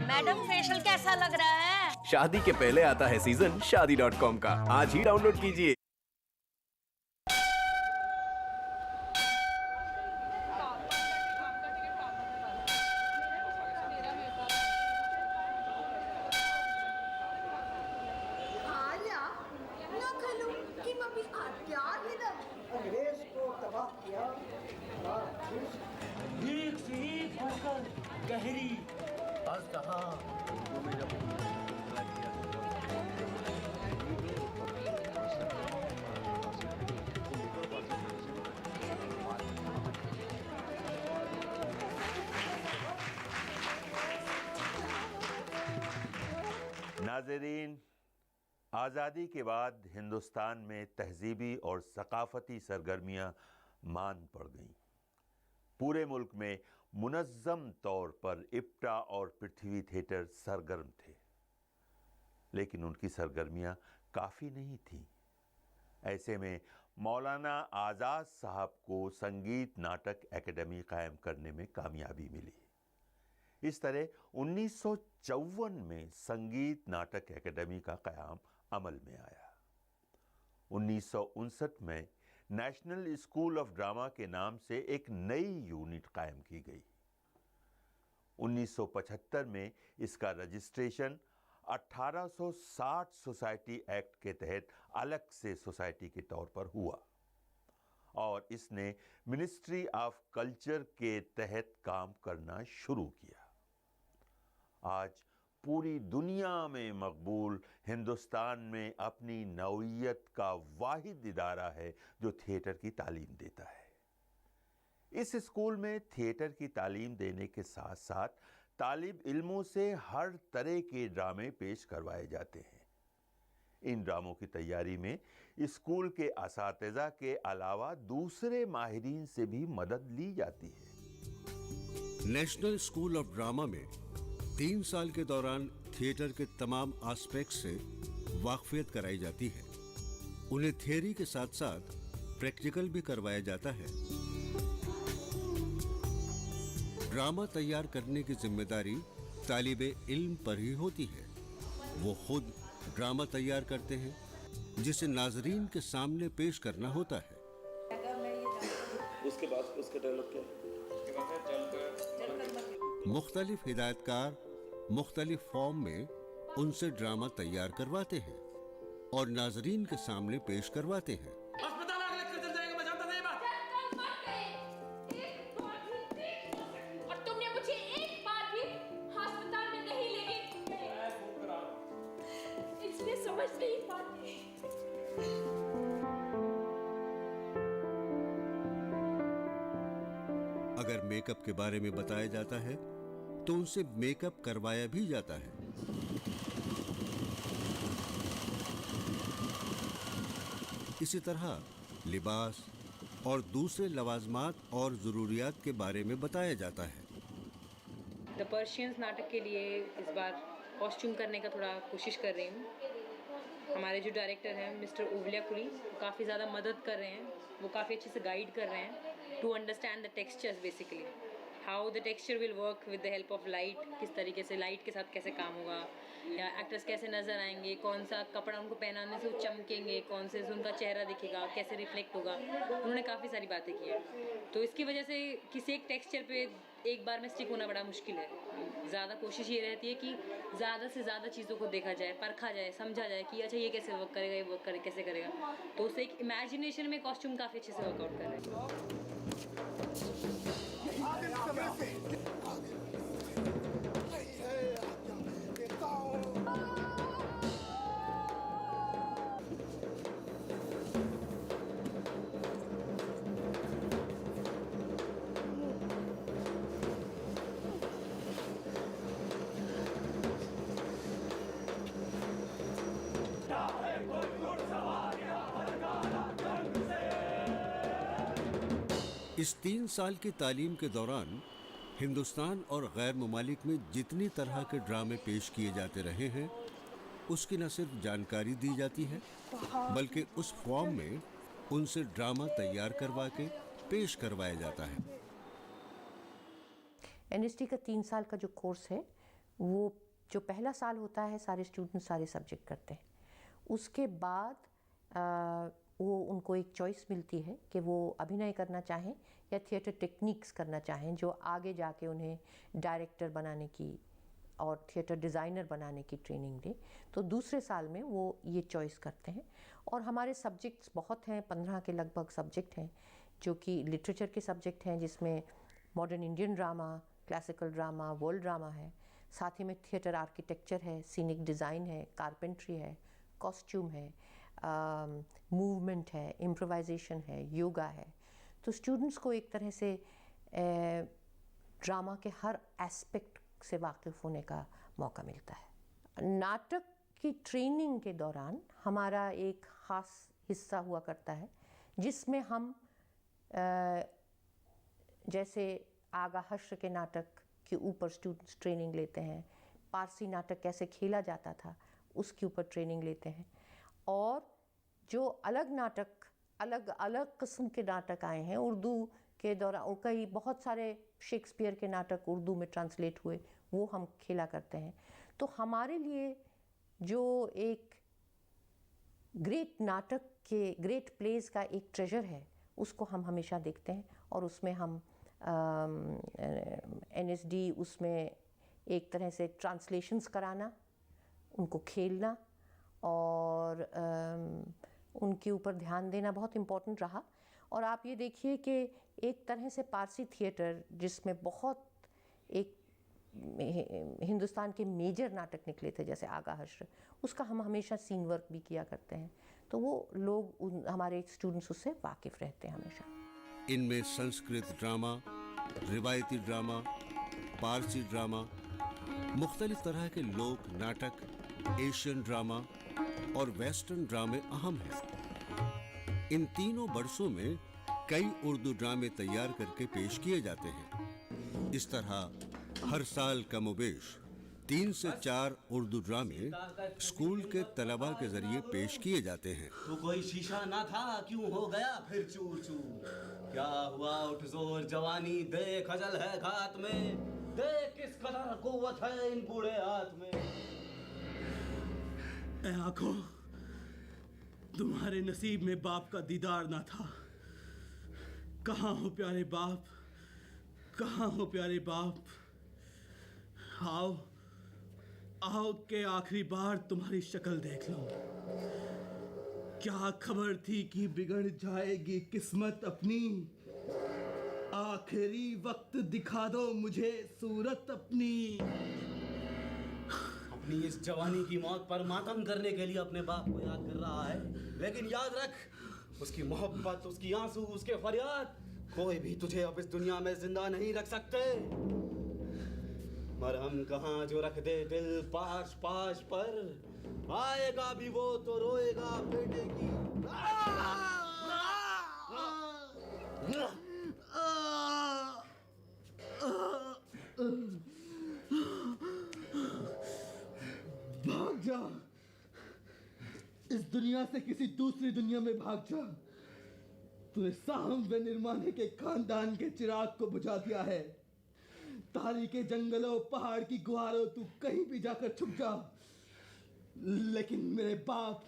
Madam facial कैसा लग रहा है? शादी के पहले आता है सीजन शादी.com का। आज ही डाउनलोड कीजिए। अंग्रेज को तबाह किया, एक से एक होकर गहरी अजदहा। नाज़रीन, आज़ादी के बाद हिंदुस्तान में तहजीबी और सकाफ़ती सरगर्मियाँ मान पड़ गईं। पूरे मुल्क में मुनज़्ज़म तौर पर इप्टा और पृथ्वी थिएटर सरगर्म थे, लेकिन उनकी सरगर्मियाँ काफ़ी नहीं थीं। ऐसे में मौलाना आज़ाद साहब को संगीत नाटक एकेडमी कायम करने में कामयाबी मिली। इस तरह 1954 में संगीत नाटक एकेडमी का क़याम अमल में आया। 1959 में नेशनल स्कूल ऑफ ड्रामा के नाम से एक नई यूनिट कायम की गई। 1975 में इसका रजिस्ट्रेशन 1860 सोसाइटी एक्ट के तहत अलग से सोसाइटी के तौर पर हुआ और इसने मिनिस्ट्री ऑफ कल्चर के तहत काम करना शुरू किया। आज पूरी दुनिया में मकबूल हिंदुस्तान में अपनी नौइयत का वाहिद इदारा है जो थिएटर की तालीम देता है। इस स्कूल में थिएटर की तालीम देने के साथ साथ तालिब इल्मों से हर तरह के ड्रामे पेश करवाए जाते हैं। इन ड्रामों की तैयारी में स्कूल के असातिज़ा के अलावा दूसरे माहिरीन से भी मदद ली जाती है। नेशनल स्कूल ऑफ ड्रामा में 3 साल के दौरान थिएटर के तमाम एस्पेक्ट से वाकफियत कराई जाती है। उन्हें थियरी के साथ साथ प्रैक्टिकल भी करवाया जाता है। ड्रामा तैयार करने की जिम्मेदारी तालिबे इल्म पर ही होती है। वो खुद ड्रामा तैयार करते हैं जिसे नाजरीन के सामने पेश करना होता है। उसके बाद उसका डायलॉग क्या है? मुख्तलिफ हिदायतकार मुख्तलिफ फॉर्म में उनसे ड्रामा तैयार करवाते हैं और नाजरीन के सामने पेश करवाते हैं। अस्पताल आग लगकर जल जाएगा, मैं जानता था ये बात। और तुमने मुझे एक बार भी अस्पताल में नहीं ले गई, इसलिए समझ नहीं पाती। अगर मेकअप के बारे में बताया जाता है तो उनसे मेकअप करवाया भी जाता है। इसी तरह लिबास और दूसरे लवाजमात और ज़रूरियात के बारे में बताया जाता है। द पर्शियंस नाटक के लिए इस बार कॉस्ट्यूम करने का थोड़ा कोशिश कर रही हूँ। हमारे जो डायरेक्टर हैं मिस्टर ओवलियापुरी, वो काफ़ी ज़्यादा मदद कर रहे हैं। वो काफ़ी अच्छे से गाइड कर रहे हैं to understand the textures, basically how the texture will work with the help of light. किस तरीके से लाइट के साथ कैसे काम होगा, या एक्टर्स कैसे नज़र आएंगे, कौन सा कपड़ा उनको पहनाने से वो चमकेंगे, कौन से उनका चेहरा दिखेगा, कैसे रिफ्लेक्ट होगा। उन्होंने काफ़ी सारी बातें की हैं। तो इसकी वजह से किसी एक टेक्सचर पे एक बार में स्टिक होना बड़ा मुश्किल है। ज़्यादा कोशिश ये रहती है कि ज़्यादा से ज़्यादा चीज़ों को देखा जाए, परखा जाए, समझा जाए कि अच्छा ये कैसे वर्क करेगा, ये वर्क करे कैसे करेगा। तो उससे एक इमेजिनेशन में कॉस्ट्यूम काफ़ी अच्छे से वर्कआउट कर रहे हैं। इस 3 साल की तालीम के दौरान हिंदुस्तान और गैर ममालिक में जितनी तरह के ड्रामे पेश किए जाते रहे हैं उसकी न सिर्फ जानकारी दी जाती है बल्कि उस फॉर्म में उनसे ड्रामा तैयार करवा के पेश करवाया जाता है। एनएसडी का 3 साल का जो कोर्स है वो जो पहला साल होता है सारे स्टूडेंट सारे सब्जेक्ट करते हैं। उसके बाद वो उनको एक चॉइस मिलती है कि वो अभिनय करना चाहें या थिएटर टेक्निक्स करना चाहें, जो आगे जाके उन्हें डायरेक्टर बनाने की और थिएटर डिज़ाइनर बनाने की ट्रेनिंग दे। तो दूसरे साल में वो ये चॉइस करते हैं। और हमारे सब्जेक्ट्स बहुत हैं, 15 के लगभग सब्जेक्ट हैं, जो कि लिटरेचर के सब्जेक्ट हैं, जिसमें modern Indian drama, classical drama, world drama है। साथ ही में थिएटर आर्किटेक्चर है, सीनिक डिज़ाइन है, कारपेंट्री है, कॉस्ट्यूम है, मूवमेंट है, इम्प्रोवाइजेशन है, योगा है। तो स्टूडेंट्स को एक तरह से ड्रामा के हर एस्पेक्ट से वाकिफ़ होने का मौका मिलता है। नाटक की ट्रेनिंग के दौरान हमारा एक ख़ास हिस्सा हुआ करता है, जिसमें हम जैसे आगा हश्र के नाटक के ऊपर स्टूडेंट्स ट्रेनिंग लेते हैं, पारसी नाटक कैसे खेला जाता था उसके ऊपर ट्रेनिंग लेते हैं, और जो अलग नाटक, अलग अलग किस्म के नाटक आए हैं उर्दू के दौरान, कई बहुत सारे शेक्सपियर के नाटक उर्दू में ट्रांसलेट हुए, वो हम खेला करते हैं। तो हमारे लिए जो एक ग्रेट नाटक के, ग्रेट प्लेस का एक ट्रेजर है, उसको हम हमेशा देखते हैं। और उसमें हम NSD, उसमें एक तरह से ट्रांसलेशंस कराना, उनको खेलना और उनके ऊपर ध्यान देना बहुत इम्पोर्टेंट रहा। और आप ये देखिए कि एक तरह से पारसी थिएटर, जिसमें बहुत एक हिंदुस्तान के मेजर नाटक निकले थे जैसे आगा हश्र, उसका हम हमेशा सीन वर्क भी किया करते हैं। तो वो लोग, हमारे स्टूडेंट्स उससे वाकिफ़ रहते हैं हमेशा। इनमें संस्कृत ड्रामा, रिवायती ड्रामा, पारसी ड्रामा, मुख्तलिफ तरह के लोक नाटक, एशियन ड्रामा और वेस्टर्न ड्रामे अहम हैं। इन तीनों बरसों में कई उर्दू ड्रामे तैयार करके पेश किए जाते हैं। इस तरह हर साल कमोबेश 3 से 4 उर्दू ड्रामे स्कूल के तलबा के जरिए पेश किए जाते हैं। तो कोई शीशा ना था, क्यों हो गया फिर चूर चूर? क्या हुआ उठ जोर जवानी, देख अजल है घात में, देख किस कदर कुव्वत है इन बूढ़े हाथ में। ऐ आंखों, तुम्हारे नसीब में बाप का दीदार ना था। कहाँ हो प्यारे बाप, कहाँ हो प्यारे बाप? आओ आओ के आखिरी बार तुम्हारी शक्ल देख लो। क्या खबर थी कि बिगड़ जाएगी किस्मत अपनी? आखिरी वक्त दिखा दो मुझे सूरत अपनी। अपनी इस जवानी की मौत पर मातम करने के लिए अपने बाप को याद कर रहा है, लेकिन याद रख, उसकी मोहब्बत, उसकी आंसू, उसके फरियाद, कोई भी तुझे अब इस दुनिया में जिंदा नहीं रख सकते। मरहम कहाँ जो रख दे दिल पाश पाश पर, आएगा भी वो तो रोएगा बेटे की। भाग जा, इस दुनिया से किसी दूसरी दुनिया में भाग जा। तूने साहम व निर्माने के खानदान के चिराग को बुझा दिया है। तारीके जंगलों, पहाड़ की गुहारों, तू कहीं भी जाकर छुप जा, लेकिन मेरे बाप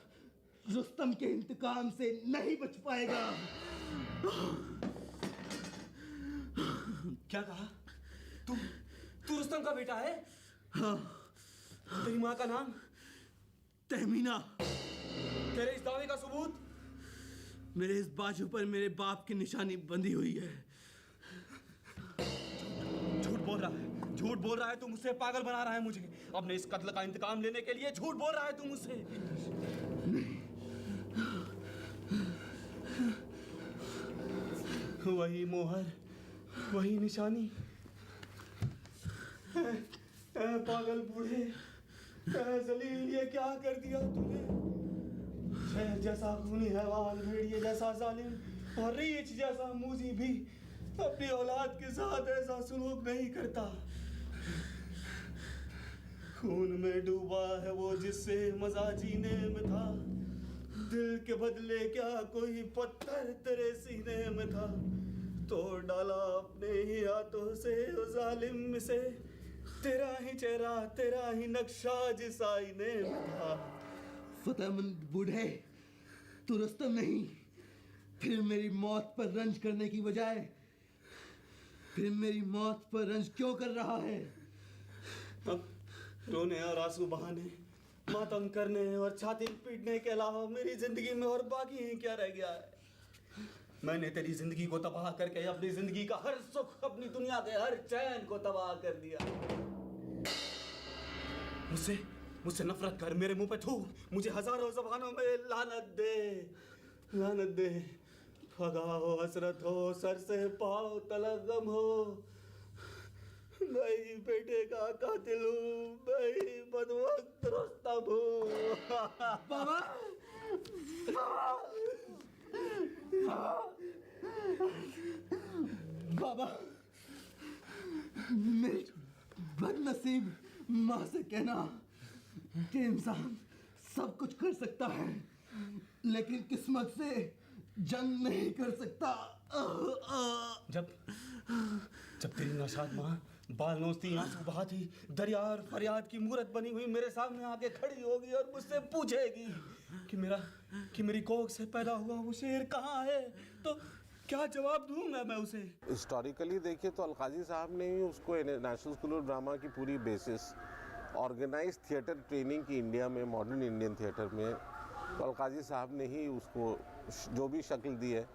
रुस्तम के इंतकाम से नहीं बच पाएगा। क्या कहा? तू रुस्तम का बेटा है? हाँ। तेरी माँ का नाम? तहमीना। तेरे इस दावे का सबूत? मेरे इस बाजू पर मेरे बाप की निशानी बंधी हुई है। झूठ बोल रहा है, झूठ बोल रहा है, तू मुझसे पागल बना रहा है मुझे। अपने इस कत्ल का इंतकाम लेने के लिए झूठ बोल रहा है तू मुझसे। वही मोहर, वही निशानी। पागल बूढ़े, जलील, ये क्या कर दिया तूने? शहर जैसा खूनी हैवान, भेड़िए जैसा जालिम और रीछ जैसा मूजी भी अपनी औलाद के साथ ऐसा सलूक नहीं करता। खून में डूबा है वो जिससे मजा जीने में था। दिल के बदले क्या कोई पत्थर तेरे सीने में था। तोड़ डाला अपने ही हाथों से उस जालिम से तेरा ही चेहरा, तेरा ही नक्शा जिस आईने में था। फतेहमंद बूढ़े, तू रुस्तम नहीं, फिर मेरी मौत पर रंज करने की बजाय फिर मेरी मौत पर रंज क्यों कर रहा है? अब रोने और आंसू बहाने, मातम करने और छाती पीटने के अलावा मेरी जिंदगी में और बाकी ही क्या रह गया है? मैंने तेरी जिंदगी को तबाह करके अपनी जिंदगी का हर सुख, अपनी दुनिया के हर चैन को तबाह कर दिया। मुझसे नफरत कर, मेरे मुंह पे थू, मुझे हजारों जबानों में लानत दे। फगा हो, हसरत हो, सर से पाँव तलक गम हो। मैं बेटे का कातिल हूँ, मैं बदवक्त रुस्तम हूँ। बाबा, बाबा, मेरी बदनसीब माँ से कहना कि इंसान सब कुछ कर सकता है, लेकिन किस्मत से जंग नहीं कर सकता। जब तेरी नाशाद माँ बाल नोचती, आंसू बहाती, दरिया और फरियाद की मूरत बनी हुई मेरे सामने आके खड़ी होगी और मुझसे पूछेगी कि मेरी कोख से पैदा हुआ वो शेर कहाँ है, तो क्या जवाब दूंगा मैं उसे? हिस्टोरिकली देखिए तो अलकाजी साहब ने ही उसको नेशनल स्कूल ऑफ ड्रामा की पूरी बेसिस ऑर्गेनाइज थिएटर ट्रेनिंग की इंडिया में, मॉडर्न इंडियन थिएटर में, तो अलकाजी साहब ने ही उसको जो भी शक्ल दी है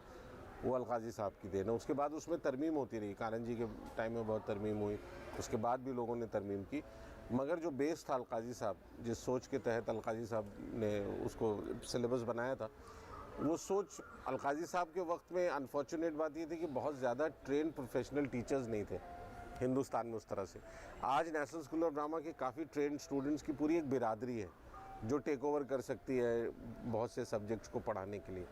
वो अलकाजी साहब की देन है। उसके बाद उसमें तरमीम होती रही, कानन जी के टाइम में बहुत तरमीम हुई, उसके बाद भी लोगों ने तरमीम की, मगर जो बेस था अलकाजी साहब, जिस सोच के तहत अलकाजी साहब ने उसको सिलेबस बनाया था, वो सोच अलकाजी साहब के वक्त में अनफॉर्चुनेट बात ये थी कि बहुत ज़्यादा ट्रेन प्रोफेशनल टीचर्स नहीं थे हिंदुस्तान में उस तरह से। आज नेशनल स्कूल ऑफ ड्रामा के काफ़ी ट्रेंड स्टूडेंट्स की पूरी एक बिरादरी है जो टेक ओवर कर सकती है बहुत से सब्जेक्ट्स को पढ़ाने के लिए।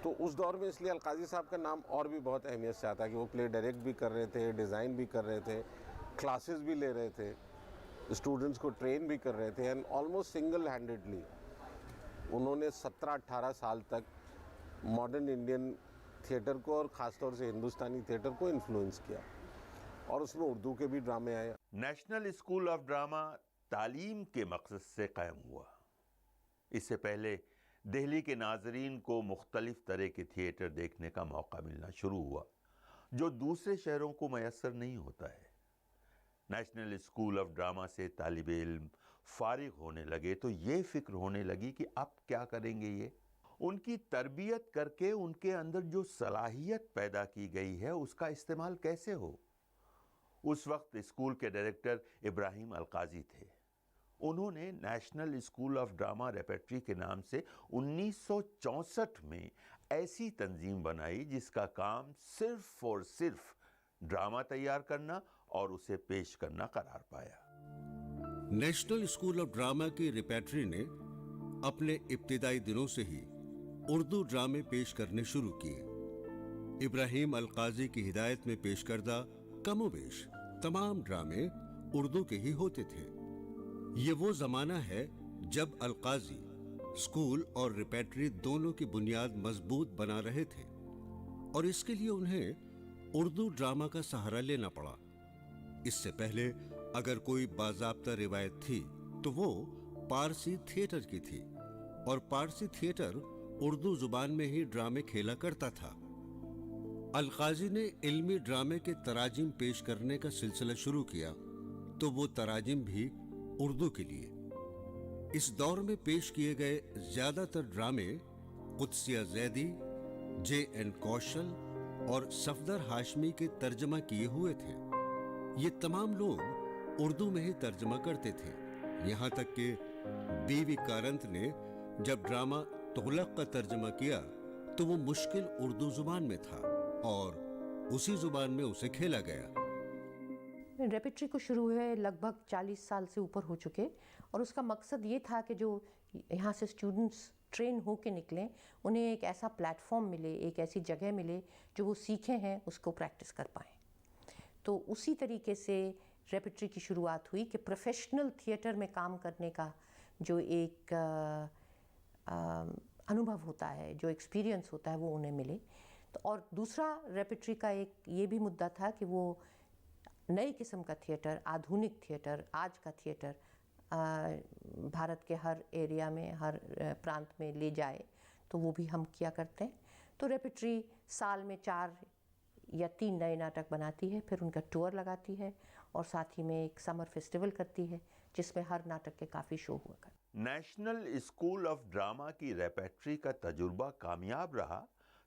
तो उस दौर में इसलिए अलकाजी साहब का नाम और भी बहुत अहमियत से आता है कि वो प्ले डायरेक्ट भी कर रहे थे, डिज़ाइन भी कर रहे थे, क्लासेस भी ले रहे थे, स्टूडेंट्स को ट्रेन भी कर रहे थे, एंड ऑलमोस्ट सिंगल हैंडेडली उन्होंने 17-18 साल तक मॉडर्न इंडियन थिएटर को और ख़ासतौर से हिंदुस्तानी थिएटर को इन्फ्लुएंस किया, और उसमें उर्दू के भी ड्रामे आए। नेशनल स्कूल ऑफ ड्रामा तालीम के मकसद से कायम हुआ। इससे पहले दिल्ली के नाजरीन को मुख्तलिफ तरह के थिएटर देखने का मौका मिलना शुरू हुआ जो दूसरे शहरों को मैसर नहीं होता है। नेशनल स्कूल ऑफ ड्रामा से तालिब इल्म फारिग होने लगे तो ये फिक्र होने लगी कि अब क्या करेंगे ये। उनकी तरबियत करके उनके अंदर जो सलाहियत पैदा की गई है उसका इस्तेमाल कैसे हो। उस वक्त स्कूल के डायरेक्टर इब्राहिम अलकाजी थे। उन्होंने national school of drama repertory के नाम से 1964 में ऐसी तंजीम बनाई जिसका काम सिर्फ और सिर्फ ड्रामा तैयार करना और उसे पेश करना करार पाया। नेशनल स्कूल ऑफ ड्रामा की रेपेट्री ने अपने इब्तिदाई दिनों से ही उर्दू ड्रामे पेश करने शुरू किए। इब्राहिम अलकाजी की हिदायत में पेश करदा कमोबेश तमाम ड्रामे उर्दू के ही होते थे। ये वो जमाना है जब अलकाजी स्कूल और रेपेट्री दोनों की बुनियाद मजबूत बना रहे थे, और इसके लिए उन्हें उर्दू ड्रामा का सहारा लेना पड़ा। इससे पहले अगर कोई बाज़ाब्ता रिवायत थी तो वो पारसी थिएटर की थी, और पारसी थिएटर उर्दू जुबान में ही ड्रामे खेला करता था। अलकाजी ने इल्मी ड्रामे के तराजिम पेश करने का सिलसिला शुरू किया तो वो तराजिम भी उर्दू के लिए। इस दौर में पेश किए गए ज्यादातर ड्रामे कुद्सिया जैदी, J.N. कौशल और सफदर हाशमी के तर्जमा किए हुए थे। ये तमाम लोग उर्दू में ही तर्जमा करते थे। यहाँ तक कि बीवी कारंत ने जब ड्रामा तुगलक का तर्जमा किया तो वो मुश्किल उर्दू जुबान में था और उसी जुबान में उसे खेला गया। रेपेट्री को शुरू हुए लगभग 40 साल से ऊपर हो चुके, और उसका मकसद ये था कि जो यहाँ से स्टूडेंट्स ट्रेन हो के निकलें उन्हें एक ऐसा प्लेटफॉर्म मिले, एक ऐसी जगह मिले जो वो सीखे हैं उसको प्रैक्टिस कर पाएँ। तो उसी तरीके से रेपेट्री की शुरुआत हुई कि प्रोफेशनल थिएटर में काम करने का जो एक अनुभव होता है, जो एक्सपीरियंस होता है, वो उन्हें मिले। तो और दूसरा रेपेट्री का एक ये भी मुद्दा था कि वो नई किस्म का थिएटर, आधुनिक थिएटर, आज का थिएटर भारत के हर एरिया में, हर प्रांत में ले जाए, तो वो भी हम किया करते हैं। तो रेपिट्री साल में 4 या 3 नए नाटक बनाती है, फिर उनका टूर लगाती है और साथ ही में एक समर फेस्टिवल करती है जिसमें हर नाटक के काफ़ी शो हुआ करते। नेशनल स्कूल ऑफ ड्रामा की रेपेट्री का तजुर्बा कामयाब रहा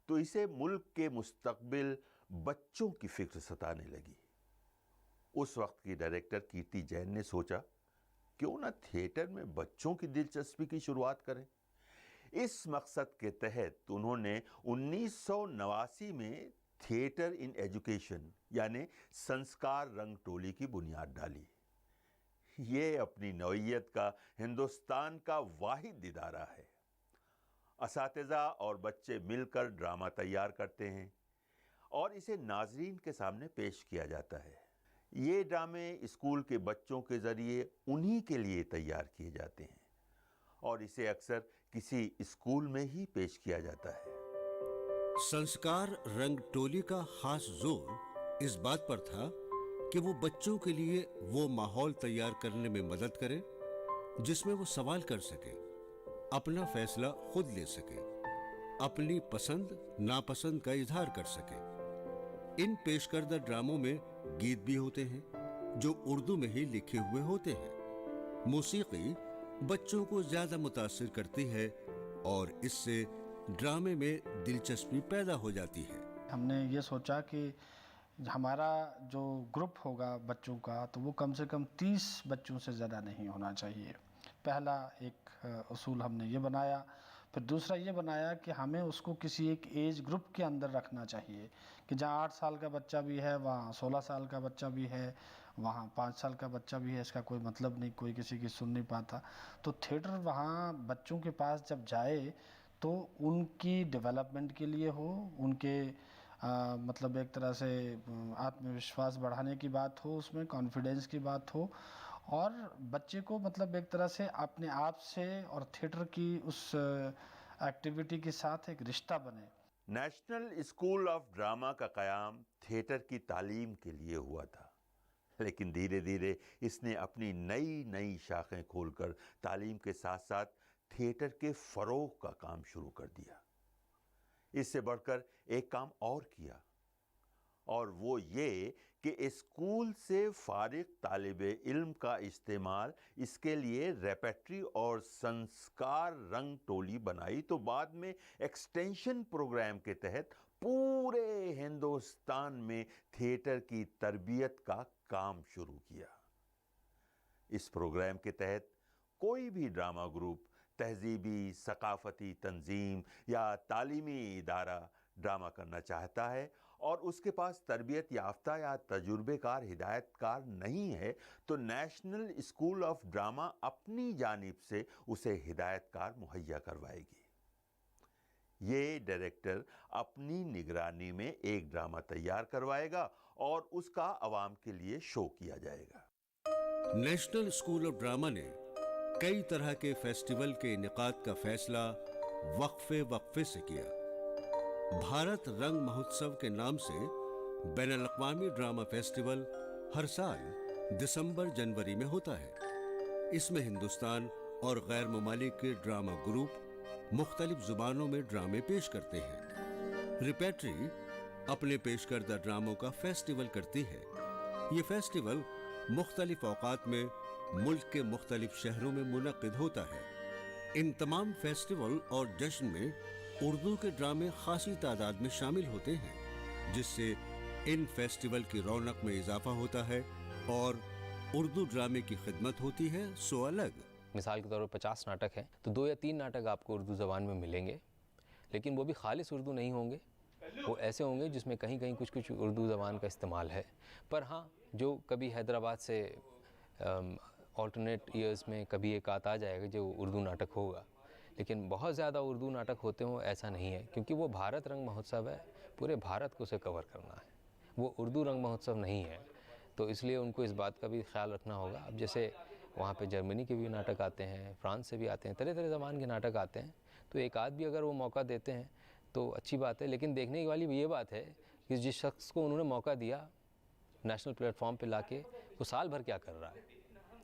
तो इसे मुल्क के मुस्तकबिल बच्चों की फिक्र सताने लगी। उस वक्त की डायरेक्टर कीर्ति जैन ने सोचा क्यों ना थिएटर में बच्चों की दिलचस्पी की शुरुआत करें। इस मकसद के तहत उन्होंने 1989 में थिएटर इन एजुकेशन यानी संस्कार रंग टोली की बुनियाद डाली। ये अपनी नौइयत का हिंदुस्तान का वाहिद इदारा है। असातिज़ा और बच्चे मिलकर ड्रामा तैयार करते हैं और इसे नाजरीन के सामने पेश किया जाता है। ये ड्रामे स्कूल के बच्चों के ज़रिए उन्हीं के लिए तैयार किए जाते हैं और इसे अक्सर किसी स्कूल में ही पेश किया जाता है। संस्कार रंग टोली का खास जोर इस बात पर था कि वो बच्चों के लिए वो माहौल तैयार करने में मदद करे जिसमें वो सवाल कर सके, अपना फैसला खुद ले सके, अपनी पसंद नापसंद का इजहार कर सके। इन पेशकर्दा ड्रामों में गीत भी होते हैं जो उर्दू में ही लिखे हुए होते हैं। मौसीकी बच्चों को ज्यादा मुतासिर करती है और इससे ड्रामे में दिलचस्पी पैदा हो जाती है। हमने ये सोचा कि हमारा जो ग्रुप होगा बच्चों का, तो वो कम से कम 30 बच्चों से ज़्यादा नहीं होना चाहिए। पहला एक उसूल हमने ये बनाया। फिर दूसरा ये बनाया कि हमें उसको किसी एक एज ग्रुप के अंदर रखना चाहिए कि जहाँ 8 साल का बच्चा भी है, वहाँ 16 साल का बच्चा भी है, वहाँ 5 साल का बच्चा भी है। इसका कोई मतलब नहीं, कोई किसी की सुन नहीं पाता। तो थिएटर वहाँ बच्चों के पास जब जाए तो उनकी डेवलपमेंट के लिए हो, उनके मतलब एक तरह से आत्मविश्वास बढ़ाने की बात हो, उसमें कॉन्फिडेंस की बात हो और बच्चे को मतलब एक तरह से अपने आप से और थिएटर की उस एक्टिविटी के साथ एक रिश्ता बने। नेशनल स्कूल ऑफ ड्रामा का क़याम थिएटर की तालीम के लिए हुआ था, लेकिन धीरे धीरे इसने अपनी नई नई शाखें खोलकर तालीम के साथ साथ थिएटर के फ़रोग़ का काम शुरू कर दिया। इससे बढ़कर एक काम और किया और वो ये कि स्कूल से फारिग तालिबे इल्म का इस्तेमाल इसके लिए रेपेट्री और संस्कार रंग टोली बनाई। तो बाद में एक्सटेंशन प्रोग्राम के तहत पूरे हिंदुस्तान में थिएटर की तरबियत का काम शुरू किया। इस प्रोग्राम के तहत कोई भी ड्रामा ग्रुप, तहजीबी सकाफती तंजीम या तालीमी इदारा ड्रामा करना चाहता है और उसके पास तरबियत याफ्ता या तजुर्बेकार हिदायतकार नहीं है, तो नेशनल स्कूल ऑफ ड्रामा अपनी जानिब से उसे हिदायतकार मुहैया करवाएगी। ये डायरेक्टर अपनी निगरानी में एक ड्रामा तैयार करवाएगा और उसका आवाम के लिए शो किया जाएगा। नेशनल स्कूल ऑफ ड्रामा ने कई तरह के फेस्टिवल के इनेकाद का फैसला वक्फे से किया। भारत रंग महोत्सव के नाम से बैनुल-अक़वामी ड्रामा फेस्टिवल हर साल दिसंबर जनवरी में होता है। इसमें हिंदुस्तान और गैर ममालिक के ड्रामा ग्रुप मुख्तलिफ जुबानों में ड्रामे पेश करते हैं। रेपेट्री अपने पेश करदा ड्रामों का फेस्टिवल करती है। ये फेस्टिवल मुख्तलिफ औकात में मुल्क के मुख्तलिफ शहरों में मुनक़िद होता है। इन तमाम फेस्टिवल और जश्न में उर्दू के ड्रामे खासी तादाद में शामिल होते हैं, जिससे इन फेस्टिवल की रौनक में इजाफा होता है और उर्दू ड्रामे की खिदमत होती है सो अलग। मिसाल के तौर पर 50 नाटक हैं तो 2 या 3 नाटक आपको उर्दू ज़बान में मिलेंगे, लेकिन वो भी खालिस उर्दू नहीं होंगे। वो ऐसे होंगे जिसमें कहीं कहीं कुछ उर्दू ज़बान का इस्तेमाल है। पर हाँ, जो कभी हैदराबाद से ऑल्टरनेट ईयर्स में कभी एक आ जाएगा जो उर्दू नाटक होगा, लेकिन बहुत ज़्यादा उर्दू नाटक होते हों ऐसा नहीं है, क्योंकि वो भारत रंग महोत्सव है, पूरे भारत को उसे कवर करना है। वो उर्दू रंग महोत्सव नहीं है, तो इसलिए उनको इस बात का भी ख्याल रखना होगा। अब जैसे वहाँ पे जर्मनी के भी नाटक आते हैं, फ्रांस से भी आते हैं, तरह तरह ज़बान के नाटक आते हैं, तो एक आध भी अगर वो मौका देते हैं तो अच्छी बात है। लेकिन देखने वाली ये बात है कि जिस शख्स को उन्होंने मौका दिया नेशनल प्लेटफॉर्म पे लाके वो साल भर क्या कर रहा है?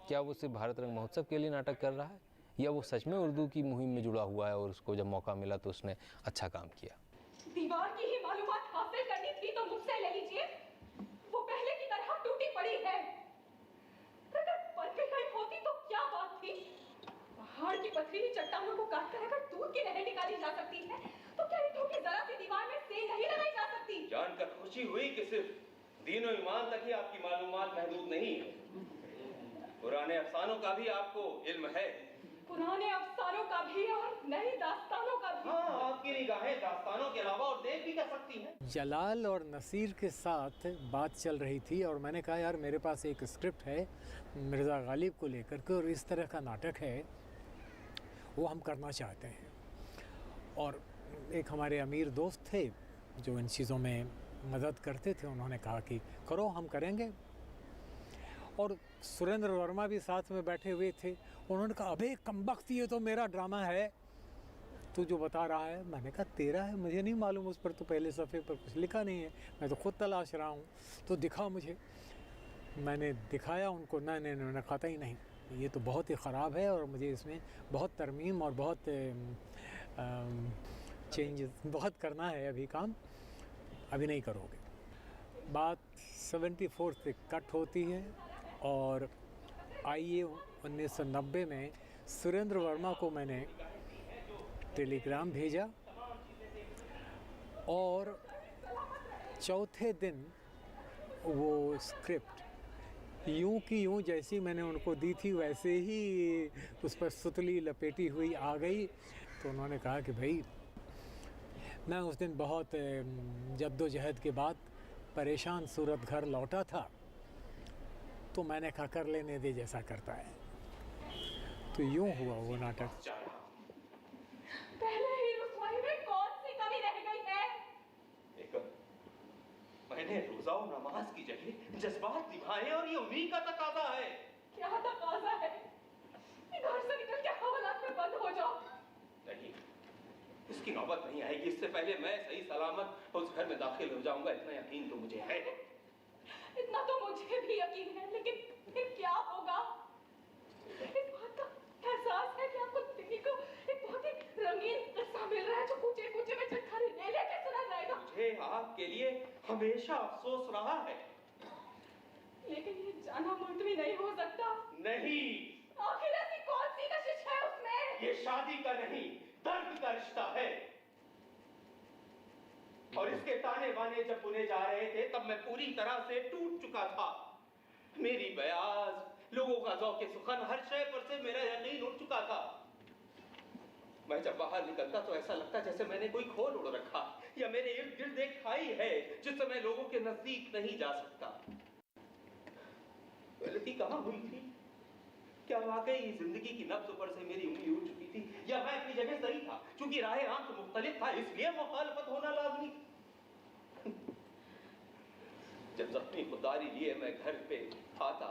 क्या वो सिर्फ भारत रंग महोत्सव के लिए नाटक कर रहा है, या वो सच में उर्दू की मुहिम में जुड़ा हुआ है और उसको जब मौका मिला तो उसने अच्छा काम किया? दीवार की ही मालूमात हासिल करनी थी तो मुझसे ले लीजिए, वो पहले की तरह टूटी पड़ी है। अगर बन भी गई होती तो क्या बात थी? पहाड़ की पथरीली चट्टानों को काटकर अगर दूध की नहर निकाली जा सकती है तो क्या ईंटों की जरा सी दीवार में सेंध नहीं लगाई जा सकती? जानकर खुशी हुई कि सिर्फ दीन और ईमान तक ही आपकी मालूमात महदूद नहीं है, पुराने अफसानों का भी आपको इल्म है। पुराने अफसानों का भी और नई दास्तानों का भी। हाँ, आपकी निगाहें दास्तानों के अलावा और देख भी कर सकती हैं। जलाल और नसीर के साथ बात चल रही थी और मैंने कहा यार मेरे पास एक स्क्रिप्ट है मिर्ज़ा गालिब को लेकर के और इस तरह का नाटक है वो हम करना चाहते हैं। और एक हमारे अमीर दोस्त थे जो इन चीज़ों में मदद करते थे, उन्होंने कहा कि करो हम करेंगे। और सुरेंद्र वर्मा भी साथ में बैठे हुए थे, उन्होंने कहा अबे कमबख्त ये तो मेरा ड्रामा है तू जो बता रहा है। मैंने कहा तेरा है, मुझे नहीं मालूम, उस पर तो पहले सफ़े पर कुछ लिखा नहीं है, मैं तो खुद तलाश रहा हूँ, तो दिखा मुझे। मैंने दिखाया उनको, नहीं उन्होंने कहा ही नहीं ये तो बहुत ही ख़राब है और मुझे इसमें बहुत तरमीम और बहुत चेंजेस बहुत करना है, अभी काम अभी नहीं करोगे। बात 74 से कट होती है और आइए 1990 में सुरेंद्र वर्मा को मैंने टेलीग्राम भेजा और चौथे दिन वो स्क्रिप्ट यूं की यूं जैसी मैंने उनको दी थी वैसे ही उस पर सुतली लपेटी हुई आ गई। तो उन्होंने कहा कि भाई मैं उस दिन बहुत जद्दोजहद के बाद परेशान सूरत घर लौटा था, तो मैंने कहा कर लेने दे जैसा करता है। तो यूं हुआ वो नाटक। पहले ही रुसवाई में कौन सी कमी रह गई है? मैंने रोजा और नमाज की जगह जज्बात निभाए और ये उन्हीं का तकाजा है। क्या तकाजा है? इधर से निकल के हवालात में बंद हो जाओ। नहीं, इसकी नौबत नहीं आएगी, इससे पहले मैं सही सलामत उस घर में दाखिल हो जाऊंगा, इतना यकीन तो मुझे है। इतना तो मुझे भी यकीन है, लेकिन फिर क्या होगा? इस बात का एहसास है कि आपको दिल्ली को एक बहुत ही रंगीन किस्सा मिल रहा है जो कूचे कूचे में चटखारे ले लेके सुना जाएगा। मुझे आपके लिए हमेशा अफसोस रहा है, लेकिन ये जाना मुल्तवी नहीं हो सकता। नहीं, आखिर ऐसी कौन सी कशिश है उसमें? ये शादी का नहीं, दर्द का रिश्ता है। और इसके ताने बाने जब बुने जा रहे थे तब मैं पूरी तरह से टूट चुका था। मेरी बयाज, लोगों का ज़ौक़ सुखन, हर शय पर से मेरा यकीन उठ चुका था। मैं जब बाहर निकलता तो ऐसा लगता जैसे मैंने कोई खोल उड़ रखा या मेरे इर्द गिर्द एक खाई है जिससे मैं लोगों के नजदीक नहीं जा सकता। गलती कहाँ हुई थी? क्या वाकई जिंदगी की नब्ज़ पर से मेरी उंगली उठ चुकी थी, या मैं अपनी जगह सही था? क्योंकि राह आंख मुख्तलिफ था इसलिए मुखालफत होना लाज़मी। जब जख्मी खुदारी लिए मैं घर पे आता,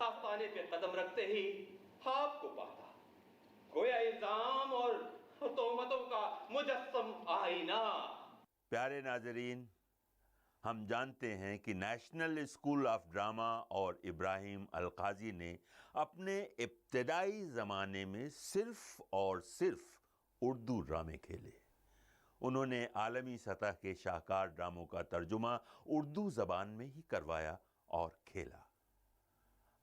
आस्ताने पे कदम रखते ही आपको पाता, गोया इल्जाम और तोहमतों का मुजस्सम आईना। प्यारे नाजरीन, हम जानते हैं कि नेशनल स्कूल ऑफ ड्रामा और इब्राहिम अलकाजी ने अपने इब्तदाई ज़माने में सिर्फ़ और सिर्फ उर्दू ड्रामे खेले। उन्होंने आलमी सतह के शाहकार ड्रामों का तर्जुमा उर्दू ज़बान में ही करवाया और खेला।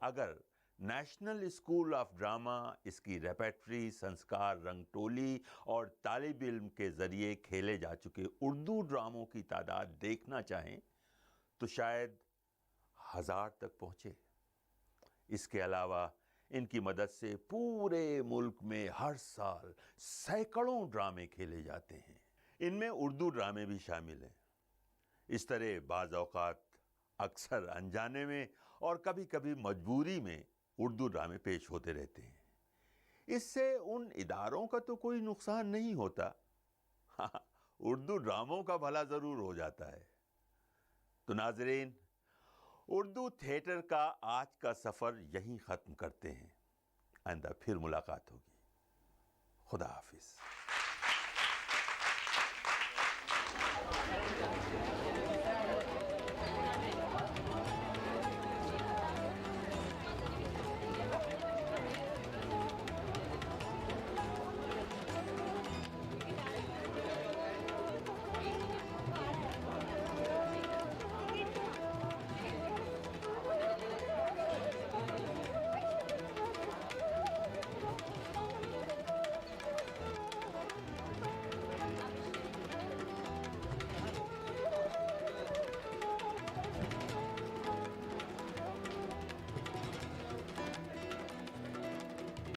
अगर नेशनल स्कूल ऑफ ड्रामा इसकी रेपेट्री, संस्कार, रंगटोली और तालिब इल्म के ज़रिए खेले जा चुके उर्दू ड्रामों की तादाद देखना चाहें तो शायद 1000 तक पहुँचे। इसके अलावा इनकी मदद से पूरे मुल्क में हर साल सैकड़ों ड्रामे खेले जाते हैं। इनमें उर्दू ड्रामे भी शामिल हैं। इस तरह बाज़ औक़ात अक्सर अनजाने में और कभी कभी मजबूरी में उर्दू ड्रामे पेश होते रहते हैं। इससे उन इदारों का तो कोई नुकसान नहीं होता, हाँ, उर्दू ड्रामों का भला ज़रूर हो जाता है। तो नाज़रीन, उर्दू थिएटर का आज का सफ़र यहीं ख़त्म करते हैं। आइंदा फिर मुलाकात होगी। खुदा हाफिज़।